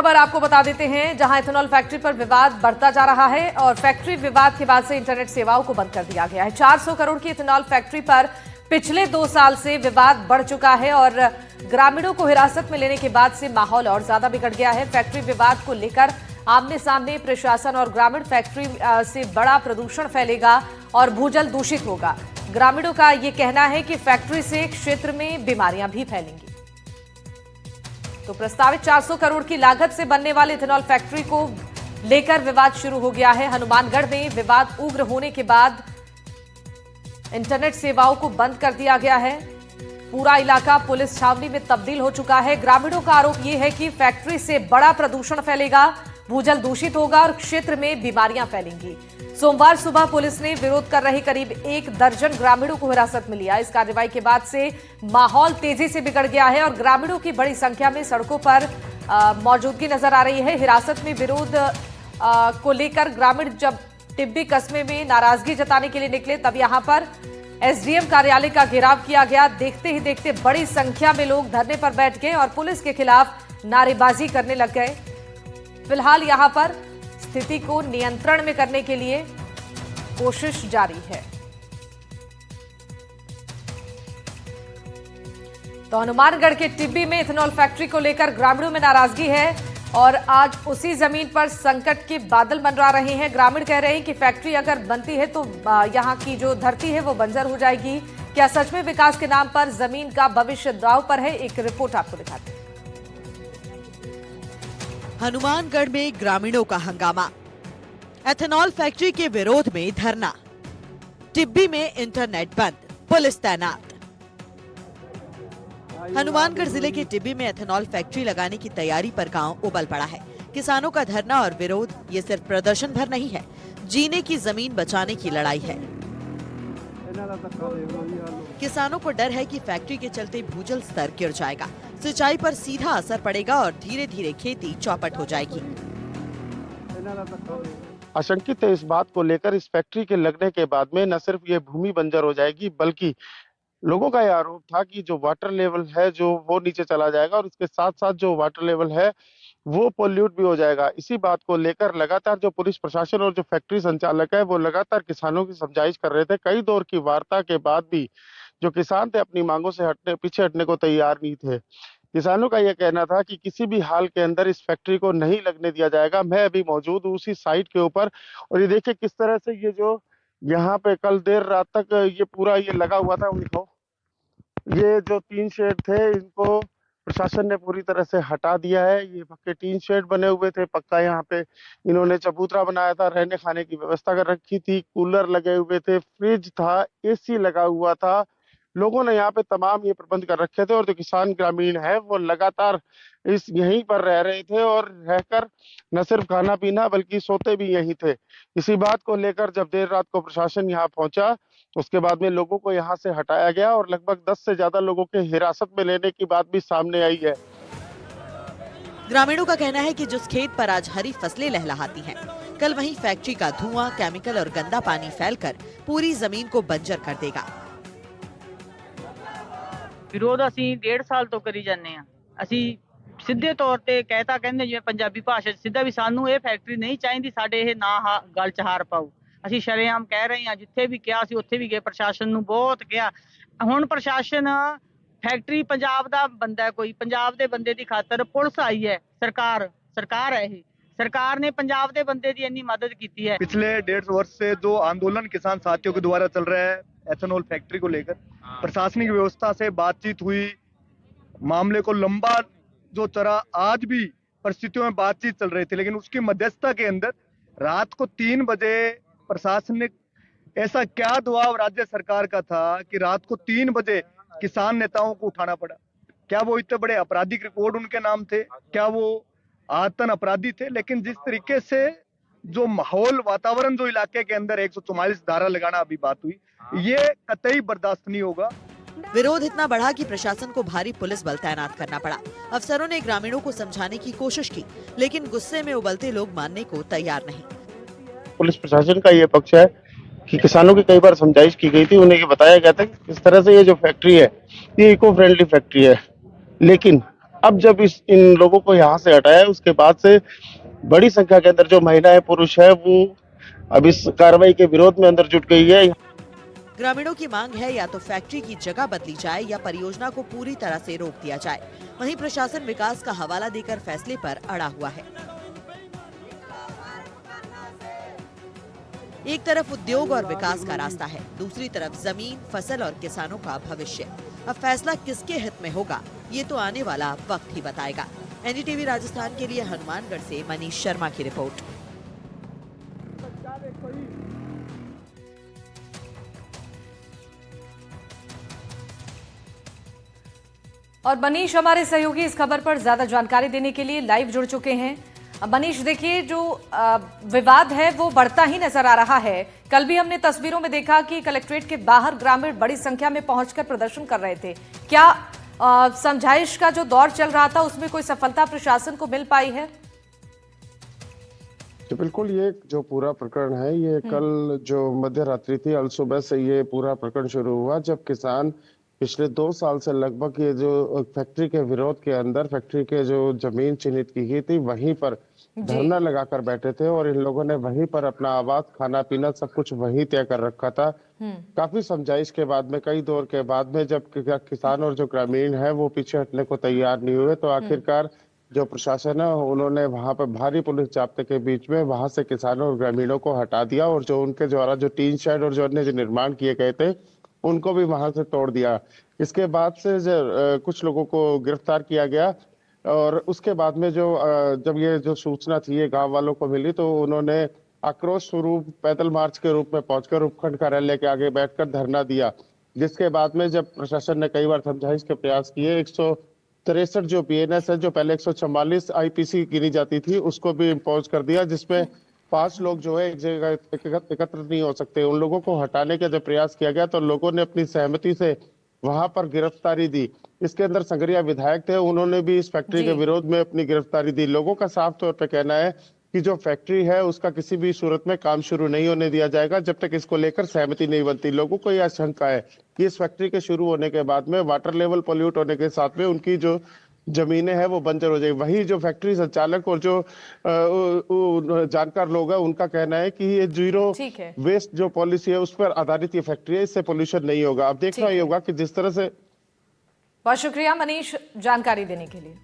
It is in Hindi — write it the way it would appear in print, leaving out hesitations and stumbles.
खबर आपको बता देते हैं, जहां इथेनॉल फैक्ट्री पर विवाद बढ़ता जा रहा है और फैक्ट्री विवाद के बाद से इंटरनेट सेवाओं को बंद कर दिया गया है। 400 करोड़ की इथेनॉल फैक्ट्री पर पिछले 2 साल से विवाद बढ़ चुका है और ग्रामीणों को हिरासत में लेने के बाद से माहौल और ज्यादा बिगड़ गया है। फैक्ट्री विवाद को लेकर आमने सामने प्रशासन और ग्रामीण फैक्ट्री से बड़ा प्रदूषण फैलेगा और भूजल दूषित होगा। ग्रामीणों का यह कहना है कि फैक्ट्री से क्षेत्र में बीमारियां भी फैलेंगी। तो प्रस्तावित 400 करोड़ की लागत से बनने वाली इथेनॉल फैक्ट्री को लेकर विवाद शुरू हो गया है। हनुमानगढ़ में विवाद उग्र होने के बाद इंटरनेट सेवाओं को बंद कर दिया गया है। पूरा इलाका पुलिस छावनी में तब्दील हो चुका है। ग्रामीणों का आरोप यह है कि फैक्ट्री से बड़ा प्रदूषण फैलेगा, भूजल दूषित होगा और क्षेत्र में बीमारियां फैलेंगी। सोमवार सुबह पुलिस ने विरोध कर रहे करीब 1 दर्जन ग्रामीणों को हिरासत में लिया। इस कार्रवाई के बाद से माहौल तेजी से बिगड़ गया है और ग्रामीणों की बड़ी संख्या में सड़कों पर मौजूदगी नजर आ रही है। हिरासत में विरोध को लेकर ग्रामीण जब टिब्बी कस्बे में नाराजगी जताने के लिए निकले, तब यहां पर एसडीएम कार्यालय का घेराव किया गया। देखते ही देखते बड़ी संख्या में लोग धरने पर बैठ गए और पुलिस के खिलाफ नारेबाजी करने लग गए। फिलहाल यहां पर स्थिति को नियंत्रण में करने के लिए कोशिश जारी है। तो हनुमानगढ़ के टिब्बी में इथेनॉल फैक्ट्री को लेकर ग्रामीणों में नाराजगी है और आज उसी जमीन पर संकट के बादल मंडरा रहे हैं। ग्रामीण कह रहे हैं कि फैक्ट्री अगर बनती है तो यहां की जो धरती है वो बंजर हो जाएगी। क्या सच में विकास के नाम पर जमीन का भविष्य दांव पर है? एक रिपोर्ट आपको दिखाते हैं। हनुमानगढ़ में ग्रामीणों का हंगामा, एथेनॉल फैक्ट्री के विरोध में धरना, टिब्बी में इंटरनेट बंद, पुलिस तैनात। हनुमानगढ़ जिले के टिब्बी में एथेनॉल फैक्ट्री लगाने की तैयारी पर गांव उबल पड़ा है। किसानों का धरना और विरोध ये सिर्फ प्रदर्शन भर नहीं है, जीने की जमीन बचाने की लड़ाई है। किसानों को डर है कि फैक्ट्री के चलते भूजल स्तर गिर जाएगा, सिंचाई पर सीधा असर पड़ेगा और धीरे धीरे खेती चौपट हो जाएगी। आशंकित है इस बात को लेकर, इस फैक्ट्री के लगने के बाद में न सिर्फ ये भूमि बंजर हो जाएगी, बल्कि लोगों का यह आरोप था कि जो वाटर लेवल है जो वो नीचे चला जाएगा और इसके साथ साथ जो वाटर लेवल है वो पोल्यूट भी हो जाएगा। इसी बात को लेकर लगातार जो पुलिस प्रशासन और जो फैक्ट्री संचालक है वो लगातार किसानों की समझाइश कर रहे थे। कई दौर की वार्ता के बाद भी जो किसान थे अपनी मांगों से पीछे हटने को तैयार नहीं थे। किसानों का यह कहना था कि किसी भी हाल के अंदर इस फैक्ट्री को नहीं लगने दिया जाएगा। मैं अभी मौजूद हूँ उसी साइट के ऊपर और ये देखिए किस तरह से ये जो यहाँ पे कल देर रात तक ये पूरा ये लगा हुआ था। उनको ये जो 3 शेड थे इनको प्रशासन ने पूरी तरह से हटा दिया है। ये पक्के 3 शेड बने हुए थे, पक्का यहाँ पे इन्होंने चबूतरा बनाया था, रहने खाने की व्यवस्था कर रखी थी, कूलर लगे हुए थे, फ्रिज था, एसी लगा हुआ था। लोगों ने यहाँ पे तमाम ये प्रबंध कर रखे थे और जो किसान ग्रामीण है वो लगातार इस यहीं पर रह रहे थे और रहकर न सिर्फ खाना पीना बल्कि सोते भी यहीं थे। इसी बात को लेकर जब देर रात को प्रशासन यहाँ पहुंचा तो उसके बाद में लोगों को यहाँ से हटाया गया और लगभग 10 से ज्यादा लोगों के हिरासत में लेने की बात भी सामने आई है। ग्रामीणों का कहना है कि जिस खेत पर आज हरी फसलें लहलहाती हैं, कल वहीं फैक्ट्री का धुआं, केमिकल और गंदा पानी फैलकर पूरी जमीन को बंजर कर देगा। विरोध ਅਸੀਂ 1.5 ਸਾਲ ਤੋਂ ਕਰੀ ਜਾਂਦੇ ਆ। ਅਸੀਂ ਸਿੱਧੇ ਤੌਰ ਤੇ ਕਹਿੰਦੇ ਜਿਵੇਂ ਪੰਜਾਬੀ ਭਾਸ਼ਾ 'ਚ ਸਿੱਧਾ ਵੀ ਸਾਨੂੰ ਇਹ ਫੈਕਟਰੀ ਨਹੀਂ ਚਾਹੀਦੀ, ਸਾਡੇ ਇਹ ਨਾ ਗੱਲ 'ਚ ਹਾਰ ਪਾਓ। ਅਸੀਂ ਸ਼ਰੇਆਮ ਕਹਿ ਰਹੇ ਹਾਂ, ਜਿੱਥੇ ਵੀ ਕਿਹਾ ਸੀ ਉੱਥੇ ਵੀ ਗਏ, ਪ੍ਰਸ਼ਾਸਨ ਨੂੰ ਬਹੁਤ ਕਿਹਾ। ਹੁਣ ਪ੍ਰਸ਼ਾਸਨ ਫੈਕਟਰੀ ਪੰਜਾਬ ਦਾ ਬੰਦਾ ਹੈ, ਕੋਈ ਪੰਜਾਬ ਦੇ ਬੰਦੇ ਦੀ ਖਾਤਰ ਪੁਲਿਸ ਆਈ ਹੈ, सरकार है ये, सरकार ने पंजाब के बंदे की इतनी मदद की है। पिछले 1.5 वर्ष से जो आंदोलन किसान साथियों के द्वारा चल रहा है एथेनॉल फैक्ट्री को लेकर, प्रशासनिक व्यवस्था से बातचीत हुई, मामले को लंबा जो चला, आज भी परिस्थितियों में बातचीत चल रही थी, लेकिन उसकी मध्यस्थता के अंदर रात को 3 बजे प्रशासनिक ऐसा क्या दबाव राज्य सरकार का था कि रात को 3 बजे किसान नेताओं को उठाना पड़ा। क्या वो इतने बड़े आपराधिक रिकॉर्ड उनके नाम थे? क्या वो आतन अपराधी थे? लेकिन जिस तरीके से जो माहौल वातावरण जो इलाके के अंदर 144 धारा लगाना अभी बात हुई, ये कतई बर्दाश्त नहीं होगा। विरोध इतना बढ़ा कि प्रशासन को भारी पुलिस बल तैनात करना पड़ा। अफसरों ने ग्रामीणों को समझाने की कोशिश की, लेकिन गुस्से में उबलते लोग मानने को तैयार नहीं। पुलिस प्रशासन का ये पक्ष है कि किसानों की कई बार समझाइश की गई थी, उन्हें ये बताया गया था कि इस तरह से ये जो फैक्ट्री है ये इको फ्रेंडली फैक्ट्री है, लेकिन अब जब इन लोगों को यहाँ से हटाया उसके बाद से बड़ी संख्या के अंदर जो महिलाएं पुरुष है वो अब इस कार्रवाई के विरोध में अंदर जुट गई है। ग्रामीणों की मांग है या तो फैक्ट्री की जगह बदली जाए या परियोजना को पूरी तरह से रोक दिया जाए। वहीं प्रशासन विकास का हवाला देकर फैसले पर अड़ा हुआ है। एक तरफ उद्योग और विकास का रास्ता है, दूसरी तरफ जमीन, फसल और किसानों का भविष्य। अब फैसला किसके हित में होगा, ये तो आने वाला वक्त ही बताएगा। एनडीटीवी राजस्थान के लिए हनुमानगढ़ से मनीष शर्मा की रिपोर्ट। और मनीष हमारे सहयोगी इस खबर पर ज्यादा जानकारी देने के लिए लाइव जुड़ चुके हैं। मनीष, देखिए जो विवाद है वो बढ़ता ही नजर आ रहा है। कल भी हमने तस्वीरों में देखा कि कलेक्ट्रेट के बाहर ग्रामीण बड़ी संख्या में पहुंचकर प्रदर्शन कर रहे थे। क्या समझाइश का जो दौर चल रहा था उसमें कोई सफलता प्रशासन को मिल पाई है? तो बिल्कुल, ये जो पूरा प्रकरण है ये कल जो मध्य रात्रि थी, अल सुबह से ये पूरा प्रकरण शुरू हुआ, जब किसान पिछले 2 साल से लगभग ये जो फैक्ट्री के विरोध के अंदर फैक्ट्री के जो जमीन चिन्हित की गई थी वहीं पर धरना लगाकर बैठे थे और इन लोगों ने वहीं पर अपना आवास, खाना पीना सब कुछ वहीं तय कर रखा था। काफी समझाइश के बाद में, कई दौर के बाद में, जब किसान और जो ग्रामीण है वो पीछे हटने को तैयार नहीं हुए, तो आखिरकार जो प्रशासन है उन्होंने वहां पर भारी पुलिस जाब्ते के बीच में वहां से किसानों और ग्रामीणों को हटा दिया और जो उनके द्वारा जो टीन शेड और जो अन्य जो निर्माण किए गए थे उनको भी वहां से तोड़ दिया। इसके बाद से कुछ लोगों को गिरफ्तार किया गया और उसके बाद में जब ये जो सूचना थी ये गांव वालों को मिली तो उन्होंने आक्रोश स्वरूप पैदल मार्च के रूप में पहुंचकर उपखंड कार्यालय के आगे बैठकर धरना दिया, जिसके बाद में जब प्रशासन ने कई बार समझाइश के प्रयास किए, 163 जो बीएनएस है जो पहले 144 आईपीसी गिनी जाती थी उसको भी इम्पोज कर दिया, जिसमें 5 लोग जो है एक जगह एकत्र नहीं हो सकते। उन लोगों को हटाने का जब प्रयास किया गया तो लोगों ने अपनी सहमति से वहां पर गिरफ्तारी दी। इसके अंदर संगरिया विधायक थे, उन्होंने भी इस फैक्ट्री के विरोध में अपनी गिरफ्तारी दी। लोगों का साफ तौर पर कहना है कि जो फैक्ट्री है उसका किसी भी सूरत में काम शुरू नहीं होने दिया जाएगा जब तक इसको लेकर सहमति नहीं बनती। लोगों को यह आशंका है कि इस फैक्ट्री के शुरू होने के बाद में वाटर लेवल पोल्यूट होने के साथ में उनकी जो जमीनें हैं वो बंजर हो जाएगी। वही जो फैक्ट्री संचालक और जो जानकार लोग हैं उनका कहना है कि ये जीरो वेस्ट जो पॉलिसी है उस पर आधारित ये फैक्ट्री है, इससे पोल्यूशन नहीं होगा। अब देखना ये होगा कि जिस तरह से। बहुत शुक्रिया मनीष जानकारी देने के लिए।